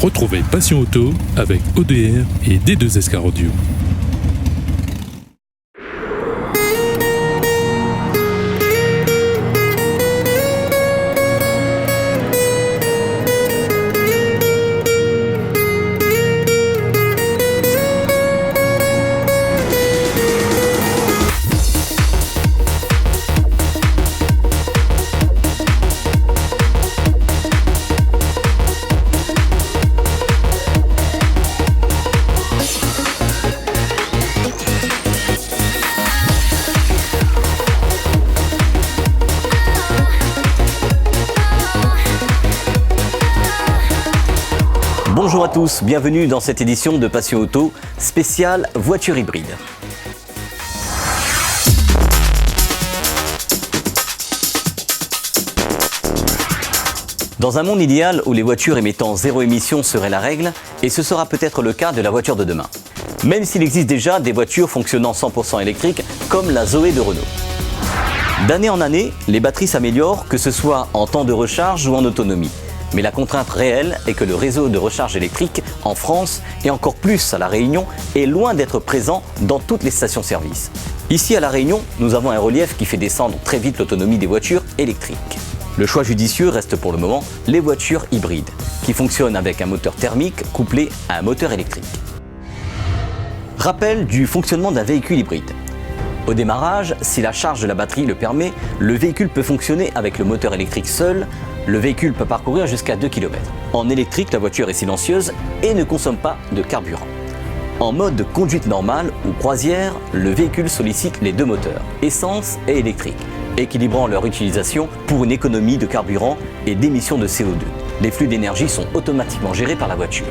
Retrouvez Passion Auto avec ODR et D2SK Radio. Bonjour à tous, bienvenue dans cette édition de Passion Auto spéciale voiture hybride. Dans un monde idéal où les voitures émettant zéro émission seraient la règle, et ce sera peut-être le cas de la voiture de demain. Même s'il existe déjà des voitures fonctionnant 100% électriques comme la Zoé de Renault. D'année en année, les batteries s'améliorent, que ce soit en temps de recharge ou en autonomie. Mais la contrainte réelle est que le réseau de recharge électrique en France, et encore plus à La Réunion, est loin d'être présent dans toutes les stations-service. Ici à La Réunion, nous avons un relief qui fait descendre très vite l'autonomie des voitures électriques. Le choix judicieux reste pour le moment les voitures hybrides, qui fonctionnent avec un moteur thermique couplé à un moteur électrique. Rappel du fonctionnement d'un véhicule hybride. Au démarrage, si la charge de la batterie le permet, le véhicule peut fonctionner avec le moteur électrique seul. Le véhicule peut parcourir jusqu'à 2 km. En électrique, la voiture est silencieuse et ne consomme pas de carburant. En mode conduite normale ou croisière, le véhicule sollicite les deux moteurs, essence et électrique, équilibrant leur utilisation pour une économie de carburant et d'émissions de CO2. Les flux d'énergie sont automatiquement gérés par la voiture.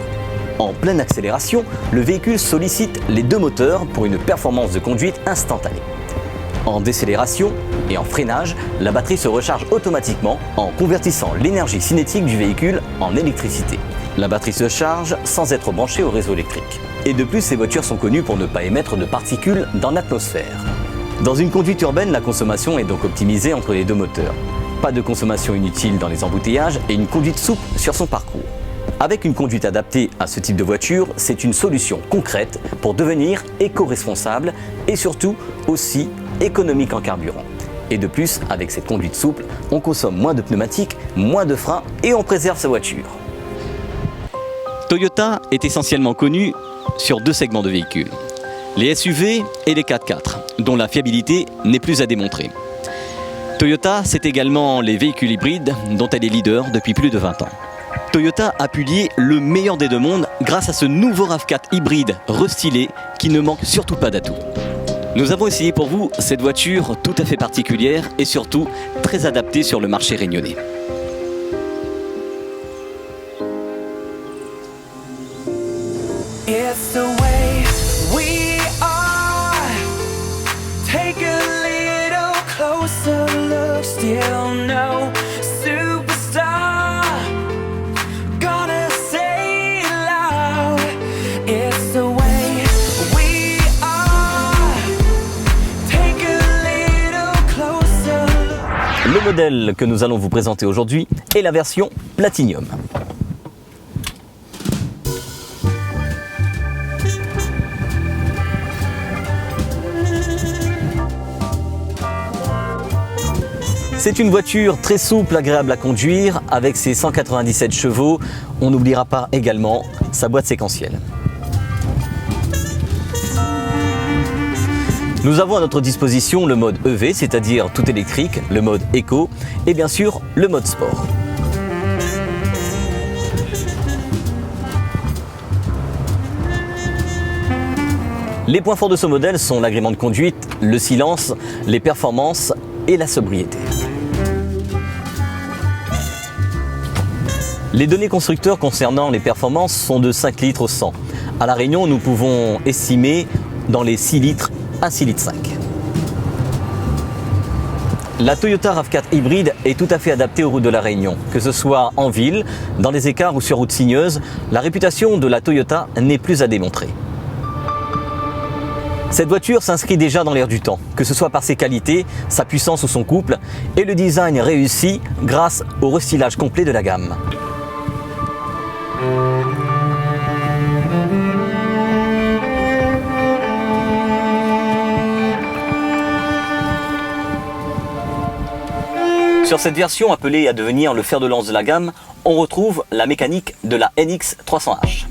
En pleine accélération, le véhicule sollicite les deux moteurs pour une performance de conduite instantanée. En décélération et en freinage, la batterie se recharge automatiquement en convertissant l'énergie cinétique du véhicule en électricité. La batterie se charge sans être branchée au réseau électrique. Et de plus, ces voitures sont connues pour ne pas émettre de particules dans l'atmosphère. Dans une conduite urbaine, la consommation est donc optimisée entre les deux moteurs. Pas de consommation inutile dans les embouteillages et une conduite souple sur son parcours. Avec une conduite adaptée à ce type de voiture, c'est une solution concrète pour devenir éco-responsable et surtout aussi économique en carburant. Et de plus, avec cette conduite souple, on consomme moins de pneumatiques, moins de freins et on préserve sa voiture. Toyota est essentiellement connu sur deux segments de véhicules, les SUV et les 4x4, dont la fiabilité n'est plus à démontrer. Toyota, c'est également les véhicules hybrides dont elle est leader depuis plus de 20 ans. Toyota a pu lier le meilleur des deux mondes grâce à ce nouveau RAV4 hybride restylé qui ne manque surtout pas d'atouts. Nous avons essayé pour vous cette voiture tout à fait particulière et surtout très adaptée sur le marché réunionnais. It's the way we are. Take a little closer look, still no superstar. Gonna say it loud. It's the way we are. Take a little closer look. Le modèle que nous allons vous présenter aujourd'hui est la version Platinum. C'est une voiture très souple, agréable à conduire, avec ses 197 chevaux. On n'oubliera pas également sa boîte séquentielle. Nous avons à notre disposition le mode EV, c'est-à-dire tout électrique, le mode Eco et bien sûr le mode Sport. Les points forts de ce modèle sont l'agrément de conduite, le silence, les performances et la sobriété. Les données constructeurs concernant les performances sont de 5 litres au 100. À La Réunion, nous pouvons estimer dans les 6 litres à 6 litres 5. La Toyota RAV4 hybride est tout à fait adaptée aux routes de La Réunion. Que ce soit en ville, dans les écarts ou sur routes sinueuses, la réputation de la Toyota n'est plus à démontrer. Cette voiture s'inscrit déjà dans l'air du temps, que ce soit par ses qualités, sa puissance ou son couple, et le design réussi grâce au restylage complet de la gamme. Sur cette version appelée à devenir le fer de lance de la gamme, on retrouve la mécanique de la NX 300H.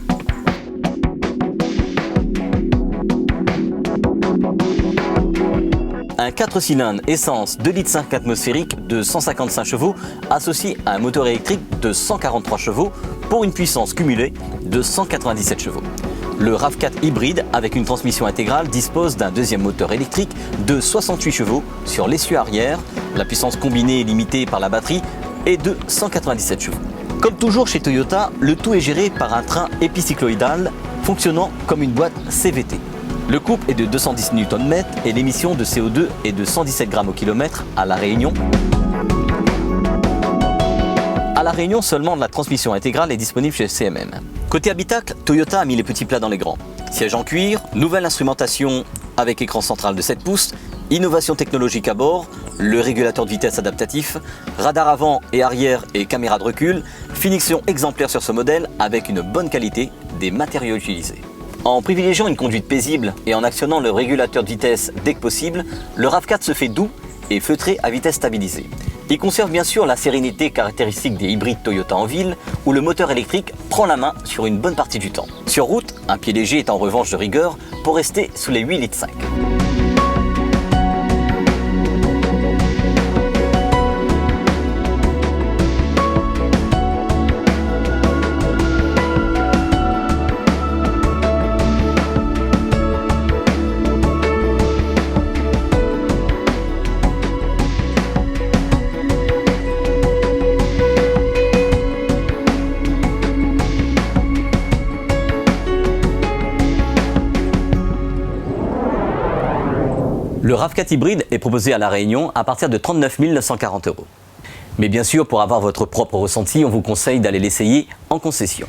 Un 4 cylindres essence 2,5 litres atmosphérique de 155 chevaux associé à un moteur électrique de 143 chevaux pour une puissance cumulée de 197 chevaux. Le RAV4 hybride avec une transmission intégrale dispose d'un deuxième moteur électrique de 68 chevaux sur l'essieu arrière. La puissance combinée est limitée par la batterie est de 197 chevaux. Comme toujours chez Toyota, le tout est géré par un train épicycloïdal fonctionnant comme une boîte CVT. Le couple est de 210 Nm et l'émission de CO2 est de 117 grammes au kilomètre à La Réunion. À La Réunion, seulement la transmission intégrale est disponible chez CMM. Côté habitacle, Toyota a mis les petits plats dans les grands. Siège en cuir, nouvelle instrumentation avec écran central de 7 pouces, innovation technologique à bord, le régulateur de vitesse adaptatif, radar avant et arrière et caméra de recul, finition exemplaire sur ce modèle avec une bonne qualité des matériaux utilisés. En privilégiant une conduite paisible et en actionnant le régulateur de vitesse dès que possible, le RAV4 se fait doux et feutré à vitesse stabilisée. Il conserve bien sûr la sérénité caractéristique des hybrides Toyota en ville, où le moteur électrique prend la main sur une bonne partie du temps. Sur route, un pied léger est en revanche de rigueur pour rester sous les 8,5 litres. Le RAV4 hybride est proposé à La Réunion à partir de 39 940 €. Mais bien sûr, pour avoir votre propre ressenti, on vous conseille d'aller l'essayer en concession.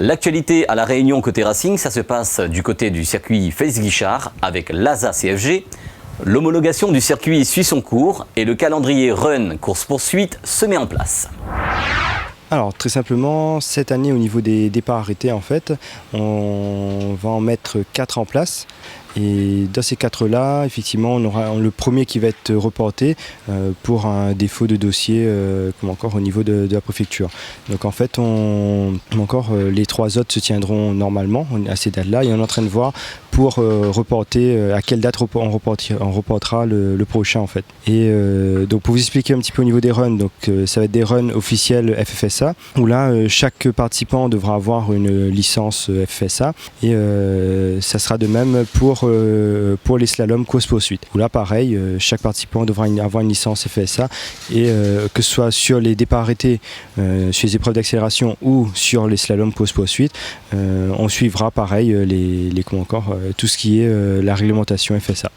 L'actualité à La Réunion côté Racing, ça se passe du côté du circuit Félix-Guichard avec l'ASA CFG. L'homologation du circuit suit son cours et le calendrier Run course-poursuite se met en place. Alors très simplement, cette année au niveau des départs arrêtés en fait, on va en mettre 4 en place. Et dans ces 4-là, effectivement, on aura le premier qui va être reporté pour un défaut de dossier comme encore au niveau de la préfecture. Donc en fait, les 3 autres se tiendront normalement à ces dates-là et on est en train de voir pour reporter à quelle date on reportera le prochain en fait. Et donc pour vous expliquer un petit peu au niveau des runs, donc ça va être des runs officiels FFSA où là chaque participant devra avoir une licence FFSA et ça sera de même pour les slaloms course-poursuite. Où là pareil, chaque participant devra avoir une licence FFSA et que ce soit sur les départs arrêtés, sur les épreuves d'accélération ou sur les slaloms course-poursuite, on suivra pareil tout ce qui est la réglementation FSA.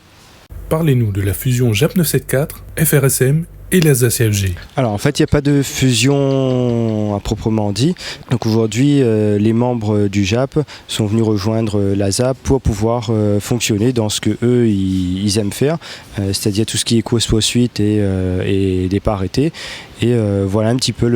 Parlez-nous de la fusion JAP 974, FRSM et l'ASA CFG. Alors en fait il n'y a pas de fusion à proprement dit. Donc aujourd'hui les membres du JAP sont venus rejoindre l'ASA pour pouvoir fonctionner dans ce que eux ils aiment faire, c'est-à-dire tout ce qui est course-poursuite et départ arrêté. Et voilà un petit peu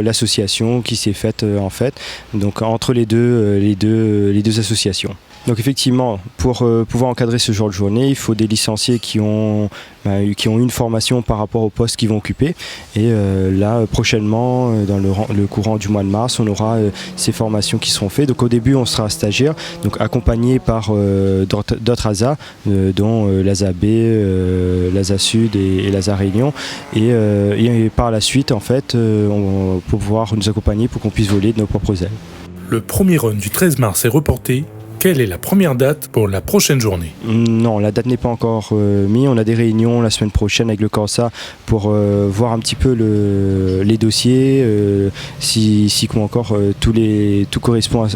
l'association qui s'est faite en fait, donc entre les deux associations. Donc effectivement, pour pouvoir encadrer ce genre de journée, il faut des licenciés qui ont une formation par rapport au poste qu'ils vont occuper. Et là, prochainement, dans le courant du mois de mars, on aura ces formations qui seront faites. Donc au début, on sera stagiaire, donc accompagné par d'autres ASA, dont l'ASA B, l'ASA Sud et l'ASA Réunion. Et par la suite, en fait, on peut pouvoir nous accompagner pour qu'on puisse voler de nos propres ailes. Le premier run du 13 mars est reporté. Quelle est la première date pour la prochaine journée ? Non, la date n'est pas encore mise. On a des réunions la semaine prochaine avec le Corsa pour voir un petit peu les dossiers, si tout correspond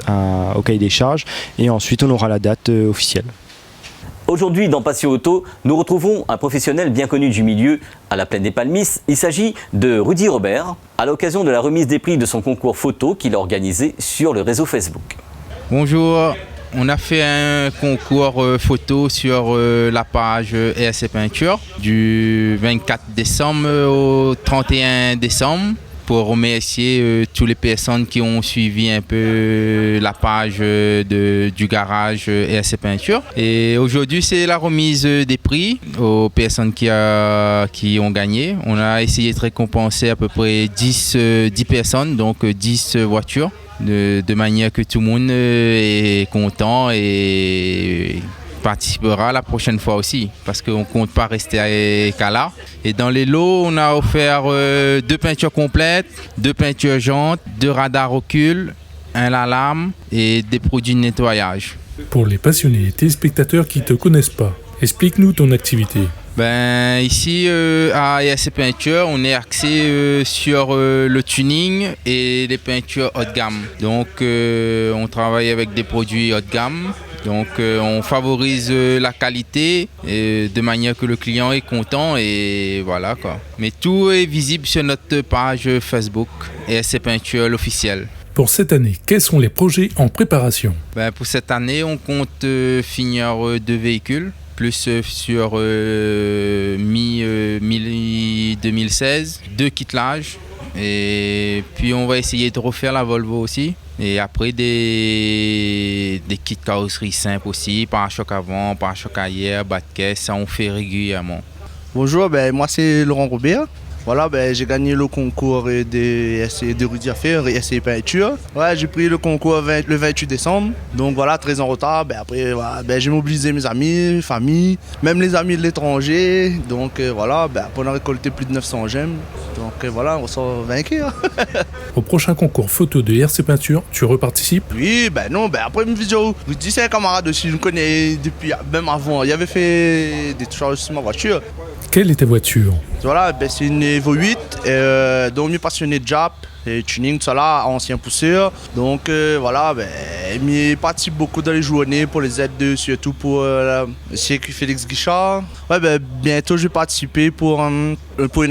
au cahier des charges. Et ensuite, on aura la date officielle. Aujourd'hui, dans Passion Auto, nous retrouvons un professionnel bien connu du milieu à la Plaine des Palmistes. Il s'agit de Rudy Robert, à l'occasion de la remise des prix de son concours photo qu'il a organisé sur le réseau Facebook. Bonjour. On a fait un concours photo sur la page ESC Peinture du 24 décembre au 31 décembre. pour remercier toutes les personnes qui ont suivi un peu la page du garage ESC Peinture. Et aujourd'hui, c'est la remise des prix aux personnes qui ont gagné. On a essayé de récompenser à peu près 10 personnes, donc 10 voitures, de manière que tout le monde est content et participera la prochaine fois aussi, parce qu'on ne compte pas rester qu'à là. Et dans les lots, on a offert 2 peintures complètes, 2 peintures jantes, 2 radars recul, un lame et des produits de nettoyage. Pour les passionnés et téléspectateurs qui ne te connaissent pas, explique-nous ton activité. Ici à ESC Peinture, on est axé sur le tuning et les peintures haut de gamme. Donc on travaille avec des produits haut de gamme. Donc on favorise la qualité de manière que le client est content et voilà quoi. Mais tout est visible sur notre page Facebook ESC Peinture l'officiel. Pour cette année, quels sont les projets en préparation? Pour cette année, on compte finir 2 véhicules, plus sur mi-2016, 2 kittelages. Et puis on va essayer de refaire la Volvo aussi. Et après des kits carrosserie simples aussi, pare-choc avant, pare-choc arrière, bas de caisse, ça on fait régulièrement. Bonjour, moi c'est Laurent Robert. Voilà, j'ai gagné le concours de Rudy Affaire et ESC Peinture. Ouais, j'ai pris le concours le 28 décembre. Donc voilà, très en retard. Après, voilà, j'ai mobilisé mes amis, famille, même les amis de l'étranger. Donc voilà, après on a récolté plus de 900 gemmes. Donc voilà, on sort vainqueur. Au prochain concours photo de ESC Peinture, tu reparticipes? Oui, non, après une vidéo. Rudy, c'est un camarade aussi, je le connais depuis, même avant. Il avait fait des touches sur ma voiture. Quelle est ta voiture? Voilà, c'est une Evo 8, donc je suis passionné de Jap, et tuning, tout ça là, ancien pousseur. Donc voilà, je participe beaucoup dans les journées pour les Z2, surtout pour CQ Félix Guichard. Ouais, bientôt je vais participer pour une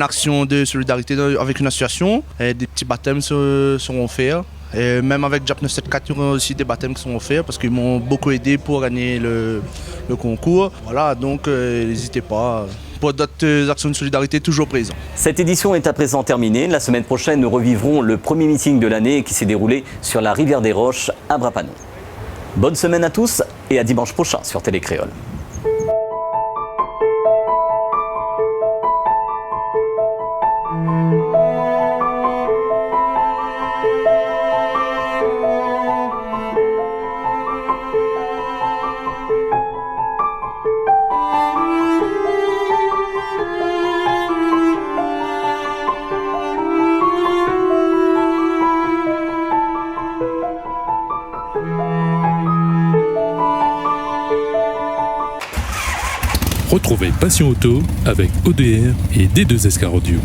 action de solidarité avec une association. Et des petits baptêmes seront faits. Et même avec Jap 974, il y aura aussi des baptêmes qui sont offerts parce qu'ils m'ont beaucoup aidé pour gagner le concours. Voilà, donc n'hésitez pas. Pour d'autres actions de solidarité toujours présentes. Cette édition est à présent terminée. La semaine prochaine, nous revivrons le premier meeting de l'année qui s'est déroulé sur la rivière des Roches à Brapanon. Bonne semaine à tous et à dimanche prochain sur Télé Créole. Retrouvez Passion Auto avec ODR et D2SK Radio.